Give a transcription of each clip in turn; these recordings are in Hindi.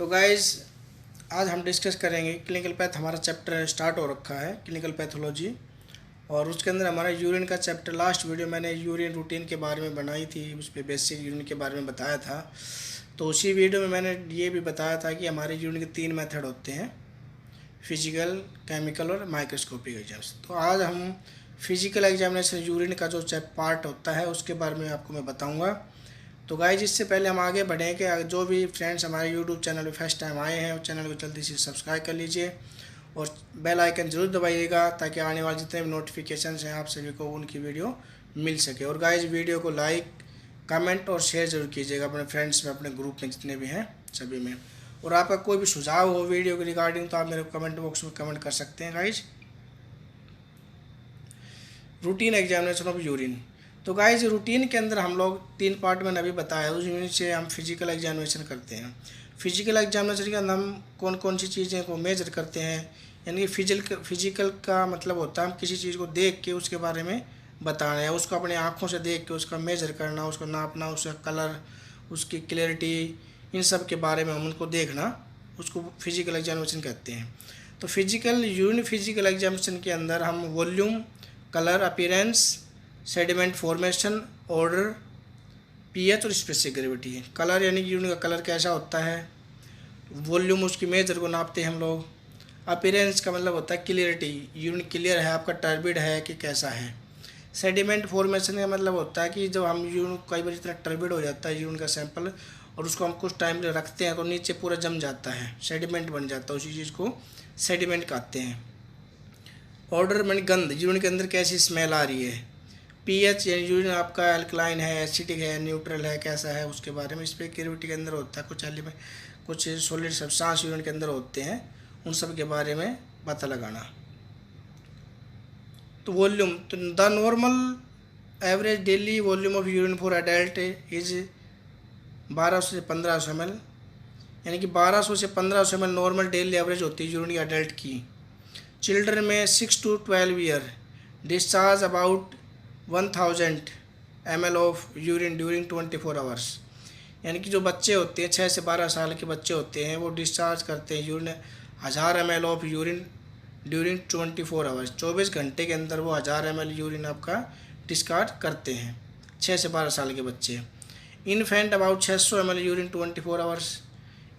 तो गाइज आज हम डिस्कस करेंगे क्लिनिकल पैथ। हमारा चैप्टर स्टार्ट हो रखा है क्लिनिकल पैथोलॉजी, और उसके अंदर हमारा यूरिन का चैप्टर। लास्ट वीडियो मैंने यूरिन रूटीन के बारे में बनाई थी, उस पर बेसिक यूरिन के बारे में बताया था। तो उसी वीडियो में मैंने ये भी बताया था कि हमारे यूरिन के 3 मेथड होते हैं, फिजिकल, केमिकल और माइक्रोस्कोपिक एग्जाम्स। तो आज हम फिजिकल एग्जामिनेशन यूरिन का जो पार्ट होता है उसके बारे में आपको मैं बताऊँगा। तो गाइज इससे पहले हम आगे बढ़ें कि जो भी फ्रेंड्स हमारे यूट्यूब चैनल पे फर्स्ट टाइम आए हैं, उस चैनल को जल्दी से सब्सक्राइब कर लीजिए और बेल आइकन ज़रूर दबाइएगा ताकि आने वाले जितने भी नोटिफिकेशंस हैं आप सभी को उनकी वीडियो मिल सके। और गाइज वीडियो को लाइक, कमेंट और शेयर ज़रूर कीजिएगा अपने फ्रेंड्स में, अपने ग्रुप में जितने भी हैं सभी में। और आपका कोई भी सुझाव हो वीडियो के रिगार्डिंग तो आप मेरे कमेंट बॉक्स में कमेंट कर सकते हैं। Guys routine examination of urine. तो गाइज रूटीन के अंदर हम लोग 3 पार्ट में अभी बताया, उस यूनिट से हम फिजिकल एग्जामिनेशन करते हैं। फिजिकल एग्जामिनेशन के अंदर हम कौन कौन सी चीज़ें को मेजर करते हैं, यानी कि फिजिकल का मतलब होता है हम किसी चीज़ को देख के उसके बारे में बताना है, उसको अपने आँखों से देख के उसका मेजर करना, उसको नापना, उसका कलर, उसकी क्लियरिटी, इन सब के बारे में हम उनको देखना, उसको फिजिकल एग्जामिनेशन कहते हैं। तो यूरिन फिजिकल एग्जामिनेशन के अंदर हम volume, colour, appearance, sediment formation, order, pH और स्पेसिफिक ग्रेविटी है। कलर यानी कि यूरिन का कलर कैसा होता है, वॉल्यूम उसकी मेजर को नापते हैं हम लोग। अपीयरेंस का मतलब होता है क्लियरिटी, यूरिन क्लियर है आपका, टर्बिड है कि कैसा है। सेडिमेंट फॉर्मेशन का मतलब होता है कि जब हम यूरिन कई बार इतना टर्बिड हो जाता है यूरिन का सैंपल और उसको हम कुछ टाइम ले रखते हैं तो नीचे पूरा जम जाता है, सेडिमेंट बन जाता है, उसी चीज़ को सेडिमेंट कहते हैं। ऑर्डर यानी गंध, यूरिन के अंदर कैसी स्मेल आ रही है। पीएच यानी यूरिन आपका अल्कलाइन है, एसिडिक है, न्यूट्रल है, कैसा है उसके बारे में। इस पर ग्रेविटी के अंदर होता है कुछ एलिमेंट, कुछ सॉलिड सब्सटेंस यूरिन के अंदर होते हैं, उन सब के बारे में पता लगाना। तो वॉल्यूम, तो the normal average daily volume of urine for adult is 1200 से 1500 ml, यानी कि 1200 से 1500 ml नॉर्मल डेली एवरेज होती है यूरिन एडल्ट की। चिल्ड्रन में 6 to 12 year discharge about 1000 ml of urine during 24 hours, यानी कि जो बच्चे होते हैं 6 से 12 साल के बच्चे होते हैं वो डिस्चार्ज करते हैं urine 1000 ml of urine during 24 hours. 24 घंटे के अंदर वो 1000 ml यूरिन आपका डिस्चार्ज करते हैं 6 से 12 साल के बच्चे। Infant about 600 ml urine 24 hours,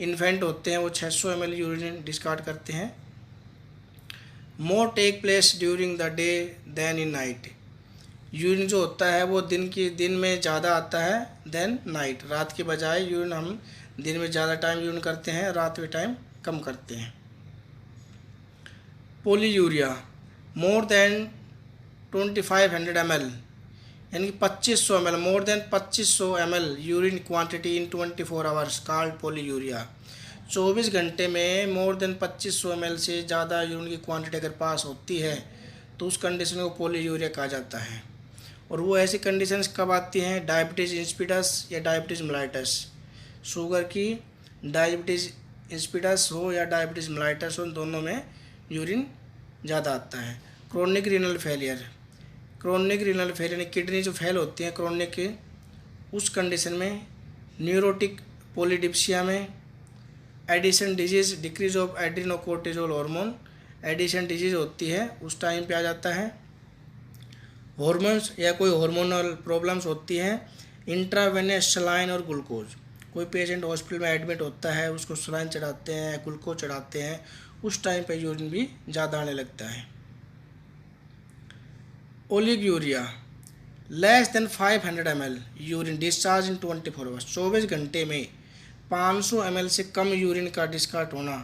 infant होते हैं वो 600 ml यूरिन डिस्चार्ज करते हैं। More take place during the day than in night, urine जो होता है वो दिन में ज़्यादा आता है देन नाइट, रात के बजाय यूरिन हम दिन में ज़्यादा टाइम यूरिन करते हैं, रात में टाइम कम करते हैं। पोलीयूरिया मोर देन 2500 ml, यानी कि 2500 ml, more than 2500 ml urine quantity in 24 hours called polyuria. 24 घंटे में मोर देन 2500 ml से ज़्यादा यूरिन की क्वांटिटी अगर पास होती है तो उस कंडीशन को पोलीयूरिया कहा जाता है। और वो ऐसी कंडीशंस कब आती हैं, डायबिटीज़ इंसिपिडस या डायबिटीज़ मेलाइटस। शुगर की डायबिटीज़ इंसिपिडस हो या डायबिटीज़ मेलाइटस हो, दोनों में यूरिन ज़्यादा आता है। Chronic renal failure, chronic renal failure यानी किडनी जो फेल होती है क्रोनिक के, उस कंडीशन में। न्यूरोटिक पोलीडिप्सिया में। Addison disease, decrease of adrenocortisol hormone, Addison disease होती है उस टाइम पे आ जाता है। हॉर्मोन्स या कोई हार्मोनल प्रॉब्लम्स होती हैं। इंट्रावेनस सलाइन और ग्लूकोज, कोई पेशेंट हॉस्पिटल में एडमिट होता है उसको सलाइन चढ़ाते हैं, ग्लूकोज चढ़ाते हैं, उस टाइम पे यूरिन भी ज़्यादा आने लगता है। Oliguria less than 500 ml urine discharge in 24 hours, 24 घंटे में 500 ml से कम यूरिन का डिस्चार्ज होना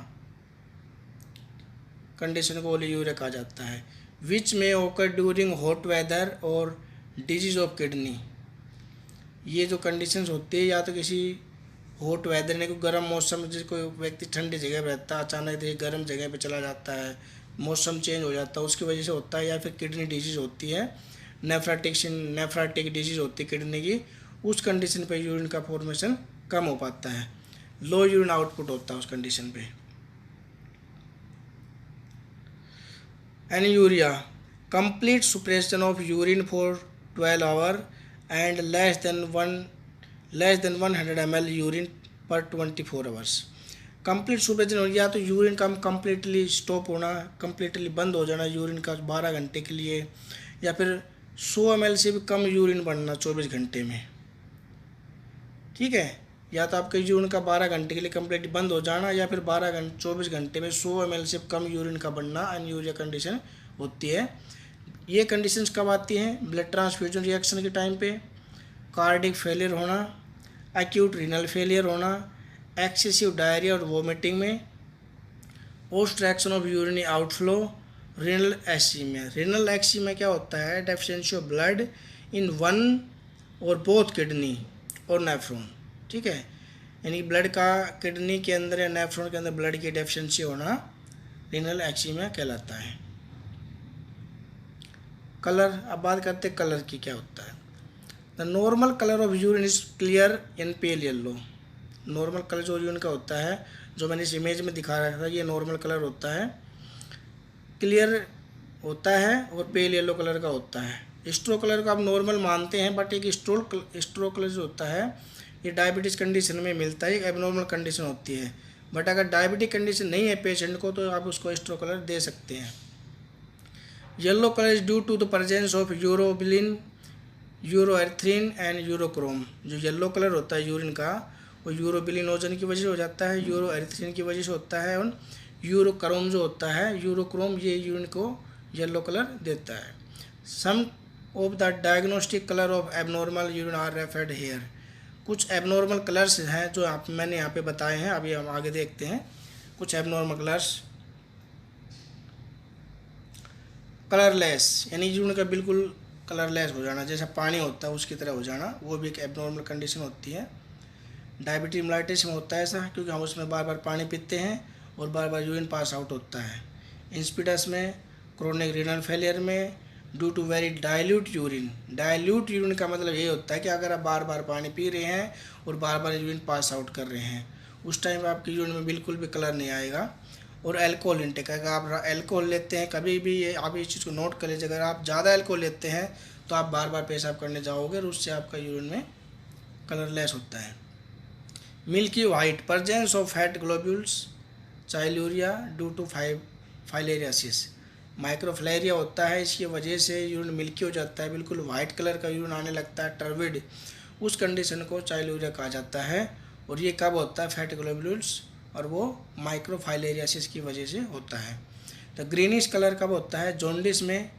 कंडीशन को ओलिगूरिया कहा जाता है। विच में ओकर ड्यूरिंग हॉट वेदर और डिजीज ऑफ किडनी, ये जो कंडीशंस होती है या तो किसी हॉट वेदर ने कोई गर्म मौसम, जैसे कोई व्यक्ति ठंडी जगह पर रहता है अचानक देखिए गर्म जगह पे चला जाता है, मौसम चेंज हो जाता है उसकी वजह से होता है, या फिर किडनी डिजीज़ होती है, नेफ्राटिक डिजीज़ होती है किडनी की, उस कंडीशन पे यूरिन का फॉर्मेशन कम हो पाता है, लो यूरिन आउटपुट होता है उस कंडीशन पे। Anuria complete suppression of urine for 12 hour and less than 100 ml urine पर 24 आवर्स, कंप्लीट सुपरविजन हो, या तो यूरिन का कम्प्लीटली स्टॉप होना, कम्प्लीटली बंद हो जाना यूरिन का 12 घंटे के लिए, या फिर 100 ml से भी कम यूरिन बनना 24 घंटे में। ठीक है, या तो आपके यूरिन का 12 घंटे के लिए कम्प्लीट बंद हो जाना, या फिर 24 घंटे में 100 ml से कम यूरिन का बनना अनयूरिया कंडीशन होती है। ये कंडीशंस कब आती हैं? ब्लड ट्रांसफ्यूजन रिएक्शन के टाइम पे, कार्डिक फेलियर होना, एक्यूट रीनल फेलियर होना, एक्सेसिव डायरिया और वोमिटिंग में, ओब्स्ट्रक्शन of urinary outflow, renal एक्सीमिया। Renal एक्सीमिया क्या होता है? Deficiency of blood in one और बोथ किडनी और नेफ्रॉन। ठीक है, यानी ब्लड का किडनी के अंदर या नेफ्रॉन के अंदर ब्लड की डेफिशिएंसी होना रीनल एक्सीमिया कहलाता है। कलर, अब बात करते हैं कलर की, क्या होता है? The normal colour of urine is clear and pale yellow. Normal colour जो यूरिन का होता है, जो मैंने इस इमेज में दिखा रखा था, ये नॉर्मल कलर होता है, क्लियर होता है और पेल येलो कलर का होता है। स्ट्रो कलर को आप नॉर्मल मानते हैं, बट एक स्ट्रो कलर जो होता है ये डायबिटीज़ कंडीशन में मिलता है, एक एबनॉर्मल कंडीशन होती है। बट अगर डायबिटिक कंडीशन नहीं है पेशेंट को तो आप उसको स्ट्रो कलर दे सकते हैं। Yellow colour is due to the presence of urobilin, uroerythrin and urochrome. जो येलो कलर होता है यूरिन का वो यूरोबिलिनोजन की वजह से हो जाता है, यूरोएरिथ्रिन की वजह से होता है, और यूरोक्रोम जो होता है, यूरोक्रोम, ये यूरिन को येलो कलर देता है। Some of the diagnostic colour of abnormal urine are referred here. कुछ एबनॉर्मल कलर्स हैं जो मैंने यहाँ पे बताए हैं, अभी हम आगे देखते हैं कुछ एबनॉर्मल कलर्स। कलरलेस, यानी यूरिन का बिल्कुल कलरलेस हो जाना, जैसा पानी होता है उसकी तरह हो जाना, वो भी एक एबनॉर्मल कंडीशन होती है। डायबिटीज मेलाइटिस में होता है ऐसा, क्योंकि हम उसमें बार बार पानी पीते हैं और बार बार यूरिन पास आउट होता है। इंस्पिडस में, क्रोनिक रीनल फेलियर में, due to very dilute urine. Dilute urine का मतलब ये होता है कि अगर आप बार बार पानी पी रहे हैं और बार बार यूरिन पास आउट कर रहे हैं, उस टाइम आपकी यूरिन में बिल्कुल भी कलर नहीं आएगा। और अल्कोहल इंटेक, अगर आप अल्कोहल लेते हैं कभी भी, ये आप इस चीज़ को नोट कर लीजिए, अगर आप ज़्यादा अल्कोहल लेते हैं तो आप बार बार पेशाब करने जाओगे और उससे आपका यूरिन में कलरलेस होता है। Milky white, presence of fat globules, chyluria due to filariasis. Microfilaria होता है, इसकी वजह से यूरिन मिल्की हो जाता है, बिल्कुल वाइट कलर का यूरिन आने लगता है, टर्विड, उस कंडीशन को चाइल्यूरिया कहा जाता है। और ये कब होता है? फैट ग्लोब्यूल्स, और वो माइक्रोफाइलेरियासिस की वजह से होता है। तो ग्रीनिश कलर कब होता है? जॉन्डिस में,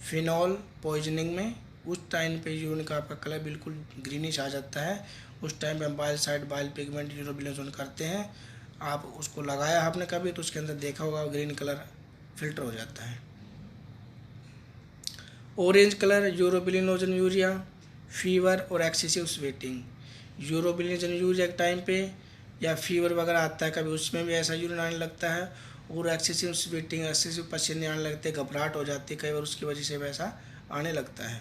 फिनॉल पॉइजनिंग में, उस टाइम पे यूरिन का आपका कलर बिल्कुल ग्रीनिश आ जाता है। उस टाइम पे हम bile side bile pigment urobilin करते हैं, आप उसको लगाया आपने कभी तो उसके अंदर देखा होगा ग्रीन कलर फिल्टर हो जाता है। Orange colour, urobilinogen urea, fever और एक्सेसिव स्वेटिंग। यूरोबिलिनोजन यूरिया के टाइम पे या फीवर वगैरह आता है कभी, उसमें भी ऐसा यूरिन आने लगता है, और एक्सेसिव स्वेटिंग, एक्सेसिव पसीने आने लगते हैं, घबराहट हो जाती है कई बार, उसकी वजह से वैसा आने लगता है।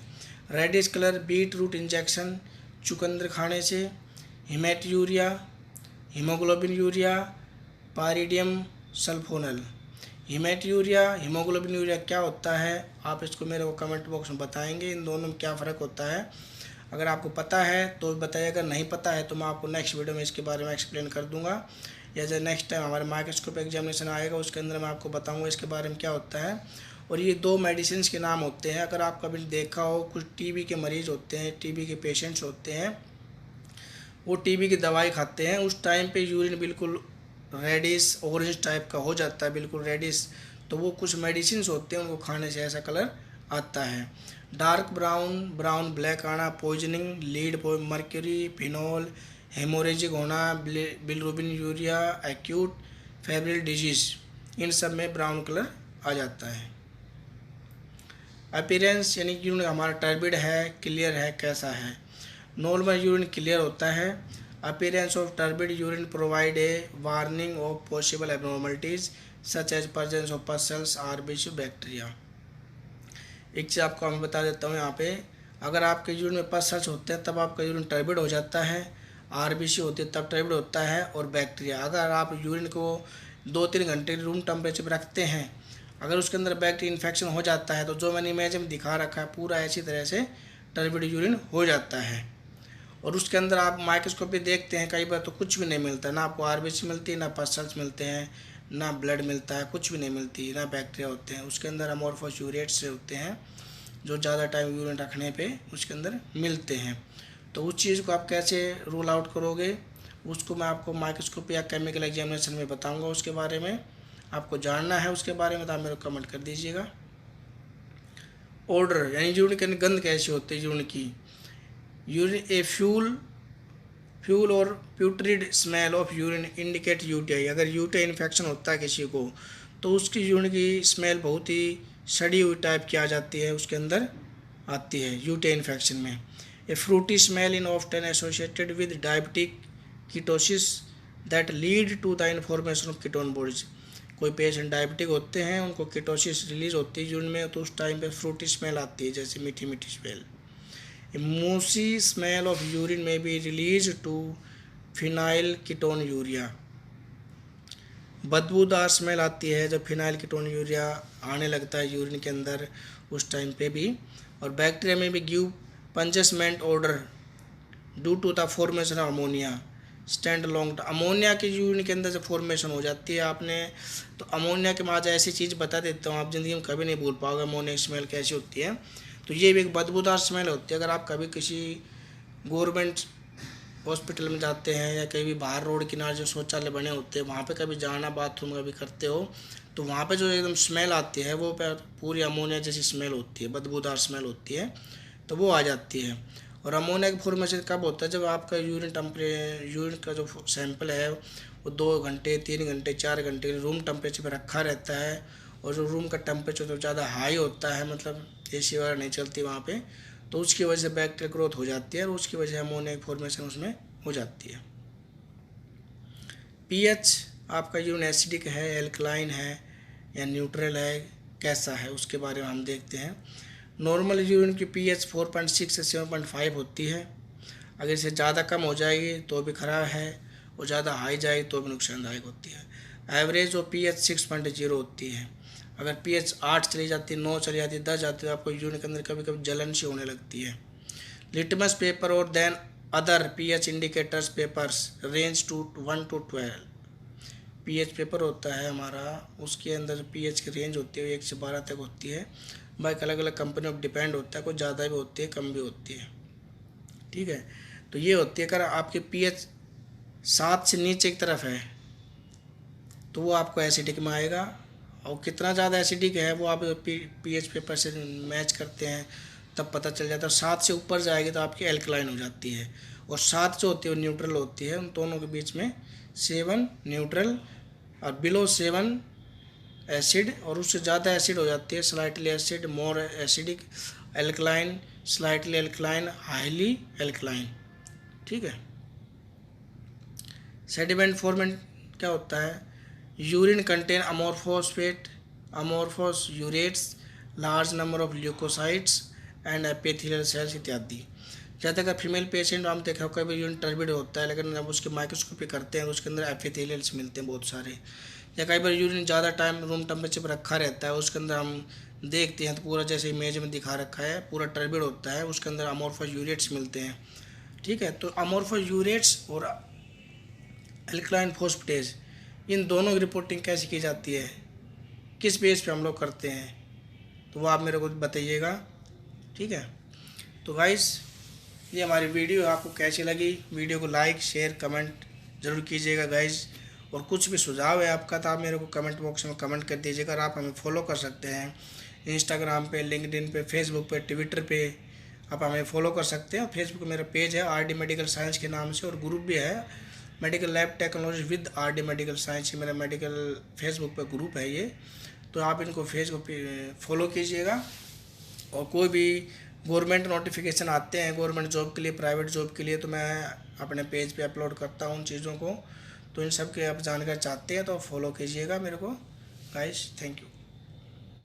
Reddish colour, beet root ingestion, चुकंदर खाने से, haematuria, haemoglobinuria, pyridium sulphonal. Haematuria, haemoglobinuria क्या होता है, आप इसको मेरे को कमेंट बॉक्स में बताएंगे, इन दोनों में क्या फ़र्क होता है। अगर आपको पता है तो बताइए, अगर नहीं पता है तो मैं आपको नेक्स्ट वीडियो में इसके बारे में एक्सप्लेन कर दूंगा, या जब नेक्स्ट टाइम हमारे माइक्रोस्कोप एग्जामिनेशन आएगा उसके अंदर मैं आपको बताऊंगा इसके बारे में क्या होता है। और ये दो मेडिसिन के नाम होते हैं, अगर आप कभी देखा हो, कुछ टीबी के मरीज़ होते हैं, टीबी के पेशेंट्स होते हैं, वो टीबी की दवाई खाते हैं, उस टाइम पे यूरिन बिल्कुल रेडिश ऑरेंज टाइप का हो जाता है, बिल्कुल रेडिश, तो वो कुछ मेडिसिन होते हैं उनको खाने से ऐसा कलर आता है। डार्क ब्राउन, ब्राउन ब्लैक आना, poisoning, lead mercury, phenol, haemorrhagic होना, बिलरुबिन यूरिया, एक्यूट फेब्रिल डिजीज, इन सब में ब्राउन कलर आ जाता है। अपीयरेंस, यानी कि यूरिन हमारा टर्बिड है, क्लियर है, कैसा है? नॉर्मल यूरिन क्लियर होता है। Appearance of turbid urine provide a warning of possible abnormalities such as presence of pus cells, RBC, bacteria. एक चीज़ आपको मैं बता देता हूँ यहाँ पे, अगर आपके यूरिन में पसल्स होते हैं तब आपका यूरिन टर्बिड हो जाता है, आरबीसी होती है तब टर्बिड होता है, और बैक्टीरिया, अगर आप यूरिन को 2-3 घंटे रूम टेम्परेचर पर रखते हैं, अगर उसके अंदर बैक्टीरिया इन्फेक्शन हो जाता है तो जो मैंने इमेज में दिखा रखा है पूरा ऐसी तरह से टर्बिड यूरिन हो जाता है। और उसके अंदर आप माइक्रोस्कोपी देखते हैं कई बार तो कुछ भी नहीं मिलता, ना आपको आरबीसी मिलती है, ना पसल्स मिलते हैं, ना ब्लड मिलता है, कुछ भी नहीं मिलती, ना बैक्टीरिया होते हैं। उसके अंदर अमोर्फस यूरेट्स होते हैं जो ज़्यादा टाइम यूरिन रखने पे उसके अंदर मिलते हैं। तो उस चीज़ को आप कैसे रूल आउट करोगे उसको मैं आपको माइक्रोस्कोपी या केमिकल एग्जामिनेशन में बताऊंगा। उसके बारे में आपको जानना है उसके बारे में तो आप मेरे को कमेंट कर दीजिएगा। ऑर्डर यानी यूरिन की गंध कैसी होती है यूरिन की। यूरिन ए फ्यूल और प्यूट्रिड smell of urine indicate UTI. अगर यूटीआई इन्फेक्शन होता है किसी को तो उसकी यूरिन की स्मेल बहुत ही सड़ी हुई टाइप की आ जाती है, उसके अंदर आती है यूटीआई इन्फेक्शन में। A fruity smell in often associated with diabetic ketosis that lead to the information of ketone bodies. कोई पेशेंट डायबिटिक होते हैं उनको कीटोसिस रिलीज होती है यूरिन में तो उस टाइम पे फ्रूटी स्मेल आती है, जैसे मीठी मीठी smell. Mousy smell of urine में be release to phenylketonuria. बदबूदार स्मेल आती है जब फिनाइल कीटोन यूरिया आने लगता है यूरिन के अंदर उस टाइम पे भी। और बैक्टीरिया में भी give pungent odour due to the formation of ammonia stand long. Ammonia की यूरिन के अंदर जब फॉर्मेशन हो जाती है आपने तो अमोनिया के बाद ऐसी चीज़ बता देता हूँ आप ज़िंदगी में कभी नहीं भूल पाओगे अमोनिया की स्मेल कैसी होती है। तो ये भी एक बदबूदार स्मेल होती है। अगर आप कभी किसी गवर्नमेंट हॉस्पिटल में जाते हैं या कहीं भी बाहर रोड किनारे जो शौचालय बने होते हैं वहाँ पे कभी जाना बाथरूम कभी करते हो तो वहाँ पे जो एकदम स्मेल आती है वो पूरी अमोनिया जैसी स्मेल होती है, बदबूदार स्मेल होती है, तो वो आ जाती है। और अमोनिया की फॉर्मेशन कब होता है जब आपका यूरिन का जो सैंपल है वो 2 घंटे 3 घंटे 4 घंटे रूम टेम्परेचर पर रखा रहता है और जो रूम का टेम्परेचर तो ज़्यादा हाई होता है, मतलब एसी वगैरह नहीं चलती वहाँ पे, तो उसकी वजह से बैक्टीरियल ग्रोथ हो जाती है और उसकी वजह से अमोनिया की फॉर्मेशन उसमें हो जाती है। पीएच आपका यूरिन एसिडिक है, एल्कलाइन है या न्यूट्रल है, कैसा है उसके बारे में हम देखते हैं। नॉर्मल यूरिन की पीएच 4.6 से 7.5 होती है। अगर इसे ज़्यादा कम हो जाएगी तो भी ख़राब है और ज़्यादा हाई जाएगी तो भी नुकसानदायक होती है। एवरेज और पीएच 6.0 होती है। अगर पीएच 8 चली जाती है, 9 चली जाती है, 10 जाती है तो आपको यूरिन के अंदर कभी कभी जलन सी होने लगती है। लिटमस पेपर और then other pH indicators papers range to 1 to 12। PH paper होता है हमारा उसके अंदर पीएच की रेंज होती है 1 से 12 तक होती है। बाकी अलग अलग कंपनी पर डिपेंड होता है, कुछ ज़्यादा भी होती है कम भी होती है। ठीक है, तो ये होती है। अगर आपके पीएच 7 से नीचे की तरफ है तो वो आपको एसिडिक में आएगा और कितना ज़्यादा एसिडिक है वो आप पीएच पेपर से मैच करते हैं तब पता चल जाता है। 7 से ऊपर जाएगी तो आपकी एल्कलाइन हो जाती है और 7 जो होती है वो न्यूट्रल होती है। उन दोनों के बीच में 7 न्यूट्रल और बिलो 7 एसिड और उससे ज़्यादा एसिड हो जाती है slightly acid, more acidic, alkaline, slightly alkaline, highly alkaline. ठीक है। सेडिमेंट फॉर्मेट क्या होता है। Urine contain amorphous phosphate amorphous urates large number of leucocytes and epithelial cells इत्यादि। ज़्यादातर फीमेल पेशेंट हम देखा कभी यूरिन टर्बिड होता है लेकिन जब उसकी माइक्रोस्कोपी करते हैं तो उसके अंदर एपिथेलियल्स मिलते हैं बहुत सारे। या कई बार यूरिन ज़्यादा टाइम रूम टेम्परेचर पर रखा रहता है उसके अंदर हम देखते हैं तो पूरा जैसे इमेज में दिखा रखा है पूरा टर्बिड होता है, उसके अंदर अमोर्फस यूरेट्स मिलते हैं। ठीक है, तो अमोर्फस यूरेट्स और एल्कलाइन फोस्फेटेज इन दोनों की रिपोर्टिंग कैसे की जाती है, किस बेस पे हम लोग करते हैं, तो वो आप मेरे को बताइएगा। ठीक है, तो गाइस ये हमारी वीडियो आपको कैसी लगी, वीडियो को लाइक शेयर कमेंट ज़रूर कीजिएगा गाइस। और कुछ भी सुझाव है आपका तो आप मेरे को कमेंट बॉक्स में कमेंट कर दीजिएगा। और आप हमें फॉलो कर सकते हैं इंस्टाग्राम पे, लिंक्डइन पे, फेसबुक पे, ट्विटर पे आप हमें फॉलो कर सकते हैं। फेसबुक मेरा पेज है RD मेडिकल साइंस के नाम से और ग्रुप भी है medical lab technology with RD medical science. मेरा मेडिकल फेसबुक पे ग्रुप है ये, तो आप इनको फेसबुक पे फॉलो कीजिएगा। और कोई भी गवर्नमेंट नोटिफिकेशन आते हैं गवर्नमेंट जॉब के लिए, प्राइवेट जॉब के लिए, तो मैं अपने पेज पे अपलोड करता हूँ उन चीज़ों को। तो इन सब के आप जानकारी चाहते हैं तो फॉलो कीजिएगा मेरे को गाइस। Thank you.